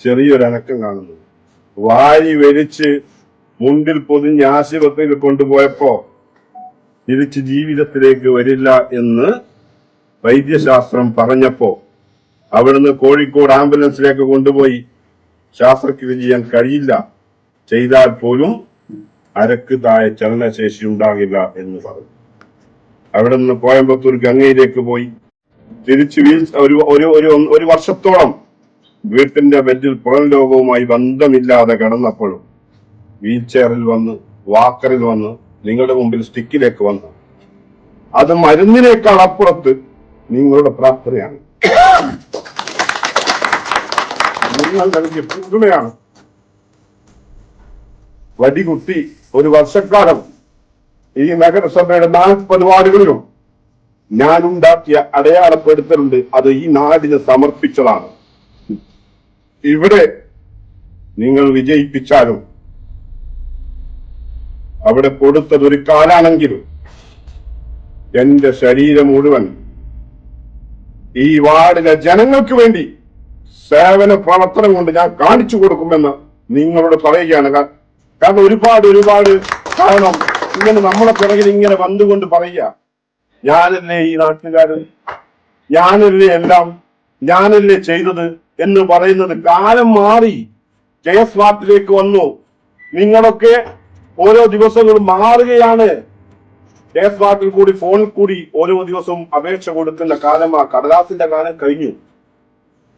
ചെറിയൊരനക്കം കാണുന്നു. വാരി വലിച്ച് മുണ്ടിൽ പൊതിഞ്ഞ് ആശുപത്രിയിൽ കൊണ്ടുപോയപ്പോ തിരിച്ച് ജീവിതത്തിലേക്ക് വരില്ല എന്ന് വൈദ്യശാസ്ത്രം പറഞ്ഞപ്പോ അവിടുന്ന് കോഴിക്കോട് ആംബുലൻസിലേക്ക് കൊണ്ടുപോയി ശാസ്ത്രക്രിയ ചെയ്യാൻ കഴിയില്ല, ചെയ്താൽ പോലും അരക്ക് താഴെ ചലനശേഷി ഉണ്ടാകില്ല എന്ന് പറഞ്ഞു. അവിടെ നിന്ന് കോയമ്പത്തൂർ ഗംഗയിലേക്ക് പോയി തിരിച്ച് ഒരു വർഷത്തോളം വീട്ടിന്റെ ബെഡിൽ പുറം ലോകവുമായി ബന്ധമില്ലാതെ കിടന്നപ്പോഴും വീൽ ചെയറിൽ വന്ന്, വാക്കറിൽ വന്ന്, നിങ്ങളുടെ മുമ്പിൽ സ്റ്റിക്കിലേക്ക് വന്ന്, അത് മരുന്നിനേക്കാൾ അപ്പുറത്ത് നിങ്ങളുടെ പ്രാർത്ഥനയാണ്, നിങ്ങൾ നൽകിയ പിന്തുണയാണ്. വടികുട്ടി ഒരു വർഷക്കാലം ഈ നഗരസഭയുടെ 40 വാർഡുകളിലും ഞാൻ ഉണ്ടാക്കിയ അടയാളപ്പെടുത്തലുണ്ട്. അത് ഈ നാടിന് സമർപ്പിച്ചതാണ്. ഇവിടെ നിങ്ങൾ വിജയിപ്പിച്ചാലും അവിടെ കൊടുത്തത് ഒരു കാലാണെങ്കിലും എന്റെ ശരീരം മുഴുവൻ ഈ വാർഡിലെ ജനങ്ങൾക്ക് വേണ്ടി സേവന പ്രവർത്തനം കൊണ്ട് ഞാൻ കാണിച്ചു കൊടുക്കുമെന്ന് നിങ്ങളോട് പറയുകയാണ്. കാരണം ഒരുപാട് കാരണം ഇങ്ങനെ നമ്മളെ പിറകിൽ ഇങ്ങനെ വന്നുകൊണ്ട് പറയുക, ഞാനല്ലേ ഈ നാട്ടുകാരൻ, ഞാനല്ലേ എല്ലാം, ഞാനല്ലേ ചെയ്തത് എന്ന് പറയുന്നത് കാലം മാറി KS വാർഡിലേക്ക് വന്നു. നിങ്ങളൊക്കെ ഓരോ ദിവസങ്ങളും മാറുകയാണ്. KS വാർഡിൽ കൂടി ഫോണിൽ കൂടി ഓരോ ദിവസവും അപേക്ഷ കൊടുക്കുന്ന കാലം, ആ കടലാസിന്റെ കാലം കഴിഞ്ഞു.